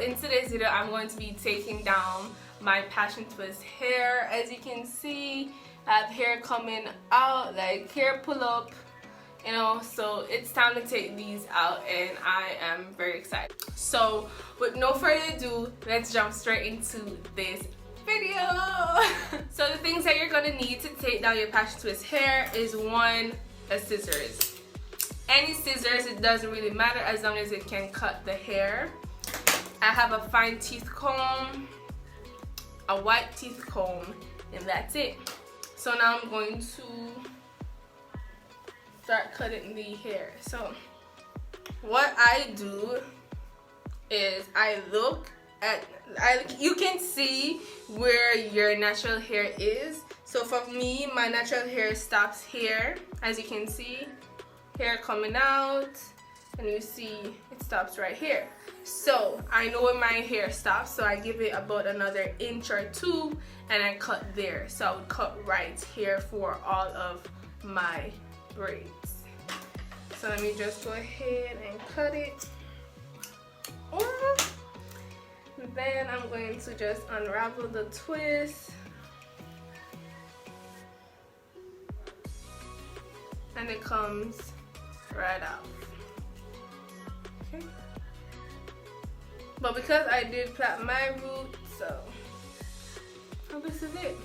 in today's video, I'm going to be taking down my passion twist hair. As you can see, I have hair coming out, like hair pull up, you know, so it's time to take these out and I am very excited. So with no further ado, let's jump straight into this video. So the things that you're gonna need to take down your passion twist hair is one, a scissors. Any scissors, it doesn't really matter as long as it can cut the hair. I have a fine teeth comb, a white teeth comb, and that's it. So now I'm going to start cutting the hair. So what I do is I look at, you can see where your natural hair is. So for me, my natural hair stops here, as you can see, hair coming out, and you see it stops right here. So I know where my hair stops, so I give it about another inch or two and I cut there. So I would cut right here for all of my braids. So let me just go ahead and cut it. Then I'm going to just unravel the twist. And it comes right out. Okay. But because I did plait my root, so this is it.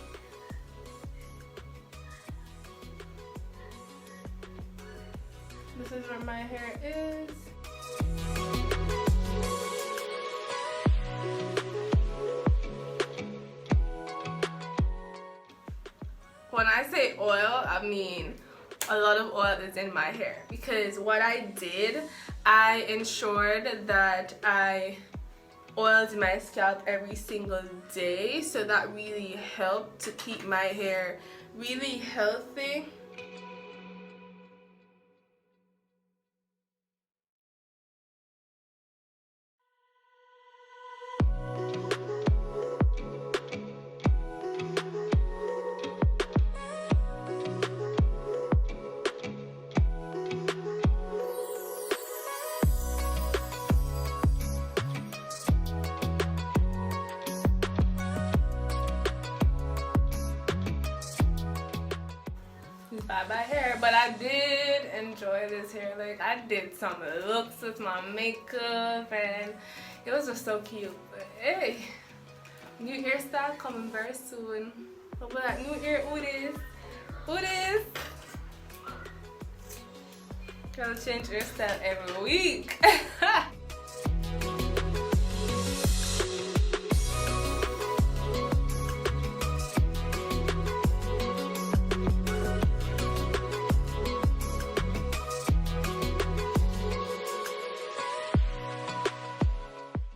This is where my hair is. When I say oil, I mean a lot of oil is in my hair, because what I did, I ensured that I oiled my scalp every single day, so that really helped to keep my hair really healthy. Bye hair, but I did enjoy this hair. Like, I did some looks with my makeup and it was just so cute. But hey, new hairstyle coming very soon. But with that new hair, who this? Gotta change hairstyle every week.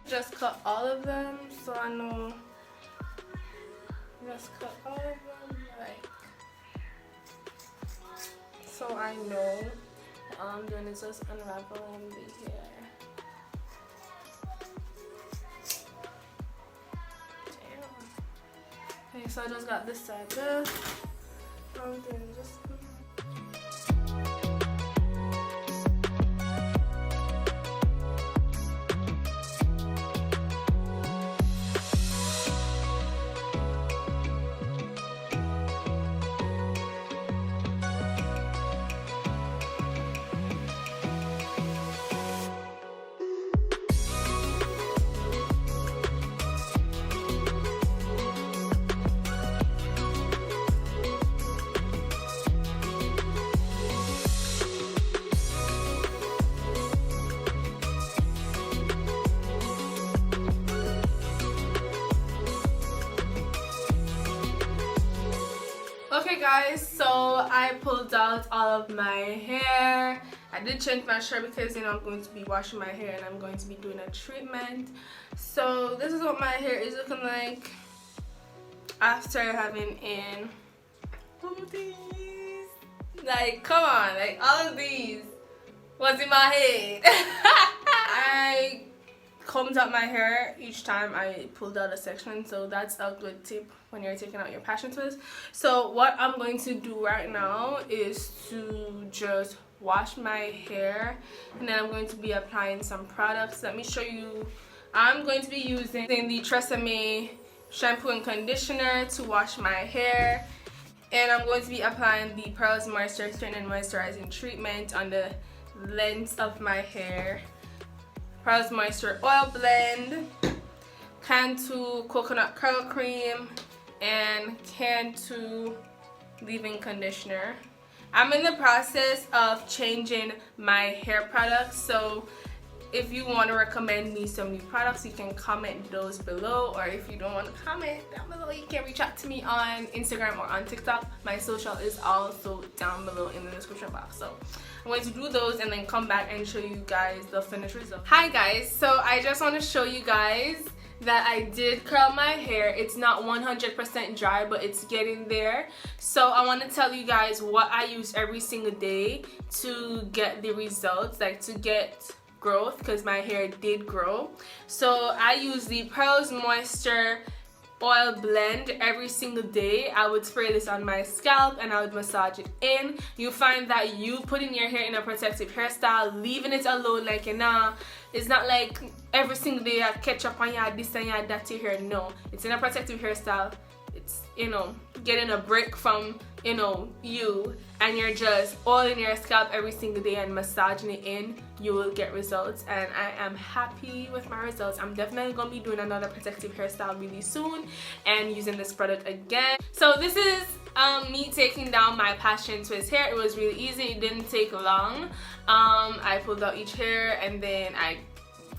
Just cut all of them, so I know. Just cut all of them, like, so I know. All I'm doing is just unraveling the hair. Damn. Okay, so I just got this side done. I'm doing just. Okay guys, so I pulled out all of my hair. I did change my shirt because, you know, I'm going to be washing my hair and I'm going to be doing a treatment. So this is what my hair is looking like after having in all of these. Like, come on, like all of these was in my head. I combed out my hair each time I pulled out a section, so that's a good tip when you're taking out your passion twist. So what I'm going to do right now is to just wash my hair, and then I'm going to be applying some products. Let me show you I'm going to be using the Tresemme shampoo and conditioner to wash my hair, and I'm going to be applying the Pearls Moisture Strength and Moisturizing Treatment on the length of my hair. Pearls Moisture Oil Blend, Cantu Coconut Curl Cream, and Cantu Leave-In Conditioner. I'm in the process of changing my hair products, so if you want to recommend me some new products, you can comment those below, or if you don't want to comment down below, you can reach out to me on Instagram or on TikTok. My social is also down below in the description box. So I'm going to do those and then come back and show you guys the finished result. Hi guys, so I just want to show you guys that I did curl my hair. It's not 100% dry, but it's getting there. So I want to tell you guys what I use every single day to get the results, like to get growth, because my hair did grow. So I use the Pearls Moisture Oil Blend every single day. I would spray this on my scalp and I would massage it in. You find that you putting your hair in a protective hairstyle, leaving it alone, like, you know, it's not like every single day I catch up on your this and your that to your hair. No, it's in a protective hairstyle. It's, you know, getting a break from, you know, you, and you're just oiling your scalp every single day and massaging it in. You will get results, and I am happy with my results. I'm definitely gonna be doing another protective hairstyle really soon and using this product again. So this is me taking down my passion twist hair. It was really easy, it didn't take long. I pulled out each hair and then I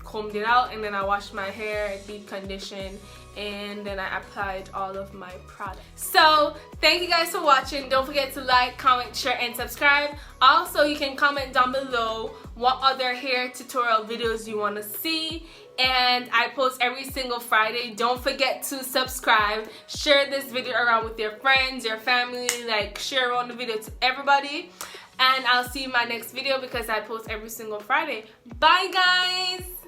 combed it out, and then I washed my hair, deep conditioned, and then I applied all of my products. So thank you guys for watching. Don't forget to like, comment, share, and subscribe. Also, you can comment down below what other hair tutorial videos you want to see, and I post every single Friday. Don't forget to subscribe, share this video around with your friends, your family, like share around the video to everybody, and I'll see you in my next video because I post every single Friday. Bye guys.